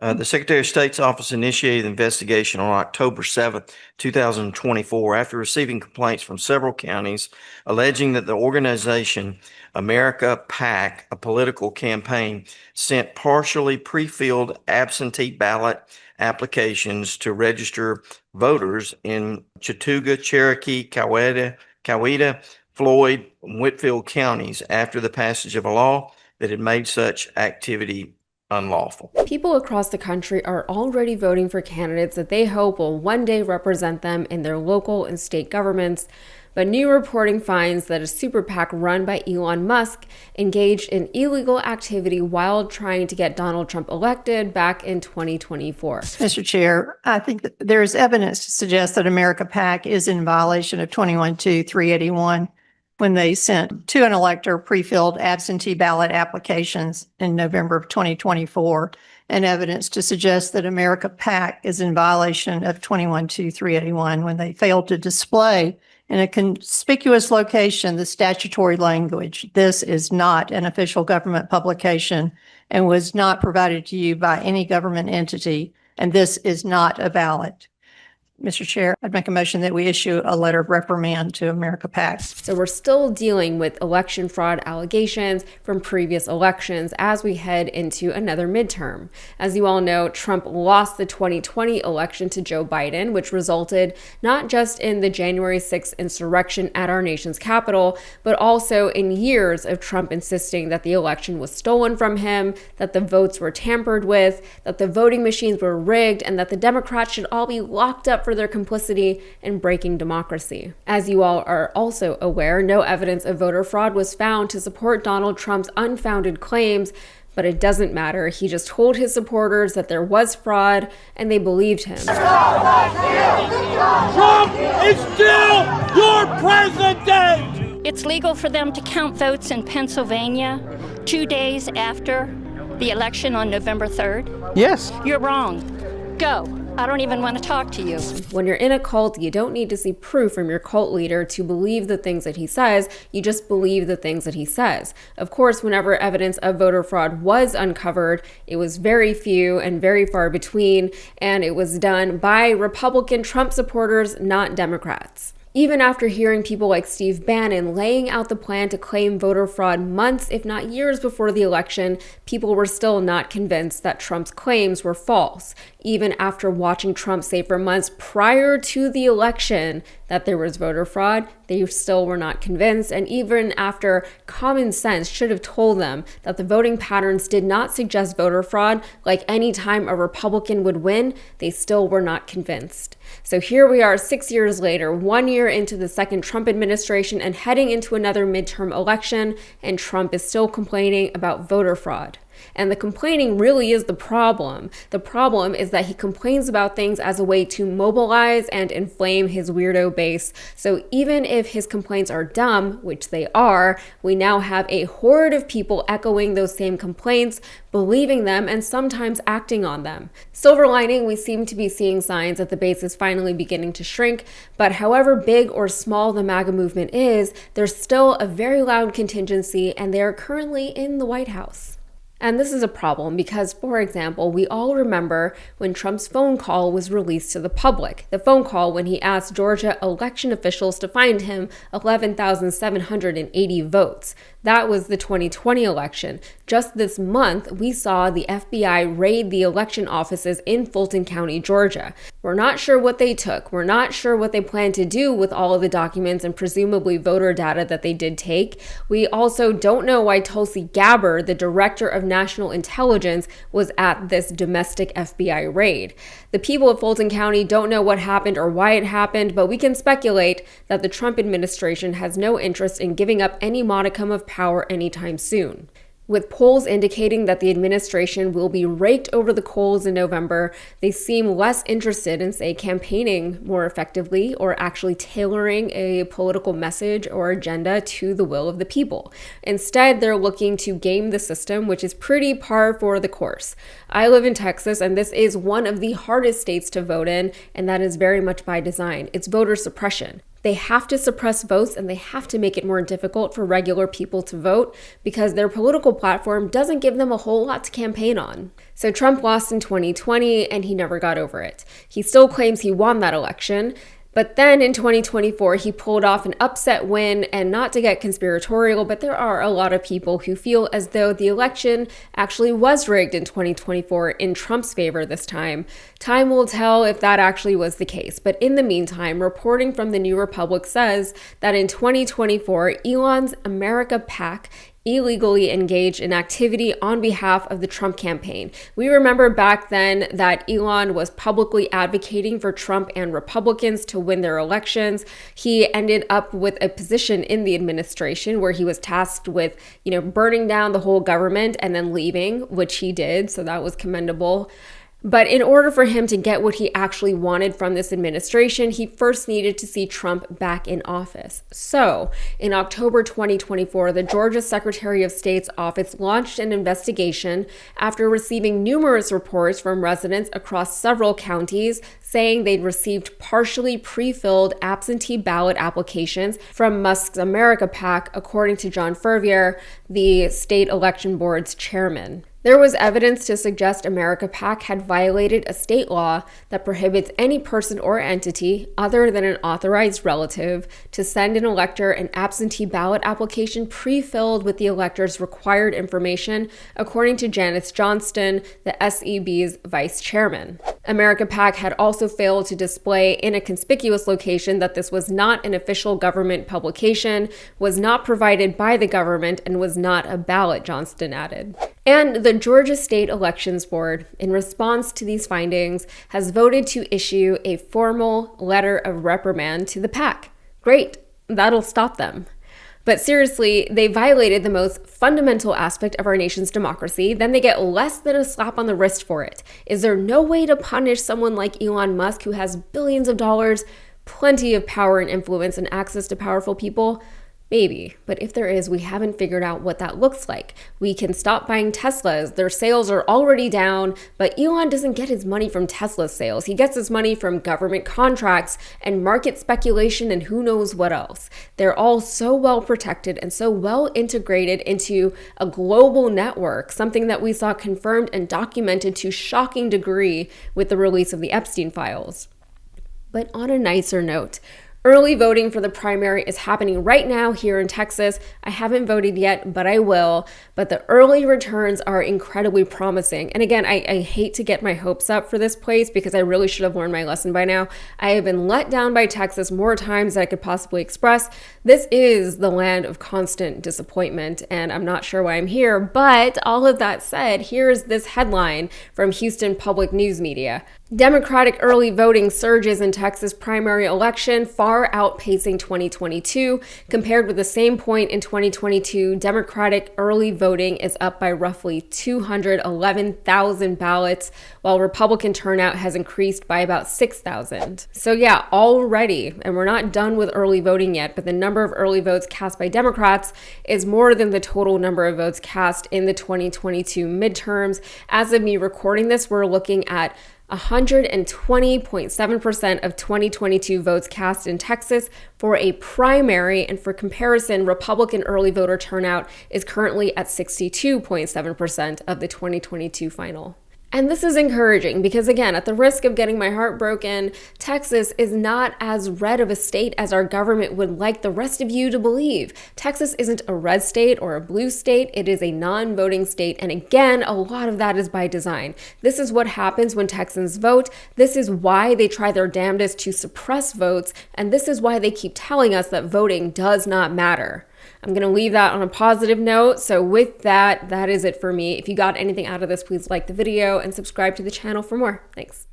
The Secretary of State's office initiated an investigation on October 7th, 2024, after receiving complaints from several counties alleging that the organization America PAC, a political campaign, sent partially pre-filled absentee ballot applications to register voters in Chattooga, Cherokee, Coweta, Floyd, and Whitfield counties after the passage of a law that had made such activity unlawful. People across the country are already voting for candidates that they hope will one day represent them in their local and state governments. But new reporting finds that a super PAC run by Elon Musk engaged in illegal activity while trying to get Donald Trump elected back in 2024. Mr. Chair, I think that there is evidence to suggest that America PAC is in violation of 21-2-381 when they sent to an elector pre-filled absentee ballot applications in November of 2024, and evidence to suggest that America PAC is in violation of 21-2-381 when they failed to display in a conspicuous location the statutory language. This is not an official government publication and was not provided to you by any government entity, and this is not a ballot. Mr. Chair, I'd make a motion that we issue a letter of reprimand to America PAC. So we're still dealing with election fraud allegations from previous elections as we head into another midterm. As you all know, Trump lost the 2020 election to Joe Biden, which resulted not just in the January 6th insurrection at our nation's capital, but also in years of Trump insisting that the election was stolen from him, that the votes were tampered with, that the voting machines were rigged, and that the Democrats should all be locked up for their complicity in breaking democracy. As you all are also aware, no evidence of voter fraud was found to support Donald Trump's unfounded claims, but it doesn't matter. He just told his supporters that there was fraud, and they believed him. Trump is still your president! It's legal for them to count votes in Pennsylvania 2 days after the election on November 3rd? Yes. You're wrong. Go. I don't even want to talk to you. When you're in a cult, you don't need to see proof from your cult leader to believe the things that he says. You just believe the things that he says. Of course, whenever evidence of voter fraud was uncovered, it was very few and very far between, and it was done by Republican Trump supporters, not Democrats. Even after hearing people like Steve Bannon laying out the plan to claim voter fraud months, if not years before the election, people were still not convinced that Trump's claims were false. Even after watching Trump say for months prior to the election that there was voter fraud, they still were not convinced. And even after common sense should have told them that the voting patterns did not suggest voter fraud, like any time a Republican would win, they still were not convinced. So here we are 6 years later, 1 year into the second Trump administration and heading into another midterm election, and Trump is still complaining about voter fraud. And the complaining really is the problem. The problem is that he complains about things as a way to mobilize and inflame his weirdo base. So even if his complaints are dumb, which they are, we now have a horde of people echoing those same complaints, believing them, and sometimes acting on them. Silver lining, we seem to be seeing signs that the base is finally beginning to shrink, but however big or small the MAGA movement is, there's still a very loud contingency, and they are currently in the White House. And this is a problem because, for example, we all remember when Trump's phone call was released to the public. The phone call when he asked Georgia election officials to find him 11,780 votes. That was the 2020 election. Just this month, we saw the FBI raid the election offices in Fulton County, Georgia. We're not sure what they took. We're not sure what they plan to do with all of the documents and presumably voter data that they did take. We also don't know why Tulsi Gabbard, the director of national intelligence, was at this domestic FBI raid. The people of Fulton County don't know what happened or why it happened, but we can speculate that the Trump administration has no interest in giving up any modicum of power anytime soon. With polls indicating that the administration will be raked over the coals in November, they seem less interested in, say, campaigning more effectively or actually tailoring a political message or agenda to the will of the people. Instead, they're looking to game the system, which is pretty par for the course. I live in Texas, and this is one of the hardest states to vote in, and that is very much by design. It's voter suppression. They have to suppress votes and they have to make it more difficult for regular people to vote because their political platform doesn't give them a whole lot to campaign on. So Trump lost in 2020 and he never got over it. He still claims he won that election. But then in 2024, he pulled off an upset win, and not to get conspiratorial, but there are a lot of people who feel as though the election actually was rigged in 2024 in Trump's favor this time. Time will tell if that actually was the case. But in the meantime, reporting from the New Republic says that in 2024, Elon's America PAC illegally engaged in activity on behalf of the Trump campaign. We remember back then that Elon was publicly advocating for Trump and Republicans to win their elections. He ended up with a position in the administration where he was tasked with, burning down the whole government and then leaving, which he did. So that was commendable. But in order for him to get what he actually wanted from this administration, he first needed to see Trump back in office. So, in October 2024, the Georgia Secretary of State's office launched an investigation after receiving numerous reports from residents across several counties saying they'd received partially pre-filled absentee ballot applications from Musk's America PAC, according to John Fervier, the state election board's chairman. There was evidence to suggest America PAC had violated a state law that prohibits any person or entity other than an authorized relative to send an elector an absentee ballot application pre-filled with the elector's required information, according to Janice Johnston, the SEB's vice chairman. America PAC had also failed to display in a conspicuous location that this was not an official government publication, was not provided by the government, and was not a ballot, Johnston added. And the Georgia State Elections Board, in response to these findings, has voted to issue a formal letter of reprimand to the PAC. Great, that'll stop them. But seriously, they violated the most fundamental aspect of our nation's democracy, then they get less than a slap on the wrist for it. Is there no way to punish someone like Elon Musk, who has billions of dollars, plenty of power and influence, and access to powerful people? Maybe, but if there is, we haven't figured out what that looks like. We can stop buying Teslas. Their sales are already down, but Elon doesn't get his money from Tesla sales. He gets his money from government contracts and market speculation and who knows what else. They're all so well protected and so well integrated into a global network, something that we saw confirmed and documented to shocking degree with the release of the Epstein files. But on a nicer note, early voting for the primary is happening right now here in Texas. I haven't voted yet, but I will. But the early returns are incredibly promising. And again, I hate to get my hopes up for this place because I really should have learned my lesson by now. I have been let down by Texas more times than I could possibly express. This is the land of constant disappointment, and I'm not sure why I'm here. But all of that said, here's this headline from Houston Public News Media. Democratic early voting surges in Texas primary election, far outpacing 2022. Compared with the same point in 2022, Democratic early voting is up by roughly 211,000 ballots, while Republican turnout has increased by about 6,000. So yeah, already, and we're not done with early voting yet, but the number of early votes cast by Democrats is more than the total number of votes cast in the 2022 midterms. As of me recording this, we're looking at 120.7% of 2022 votes cast in Texas for a primary, and for comparison, Republican early voter turnout is currently at 62.7% of the 2022 final. And this is encouraging because, again, at the risk of getting my heart broken, Texas is not as red of a state as our government would like the rest of you to believe. Texas isn't a red state or a blue state. It is a non-voting state. And again, a lot of that is by design. This is what happens when Texans vote. This is why they try their damnedest to suppress votes. And this is why they keep telling us that voting does not matter. I'm going to leave that on a positive note. So with that, that is it for me. If you got anything out of this, please like the video and subscribe to the channel for more. Thanks.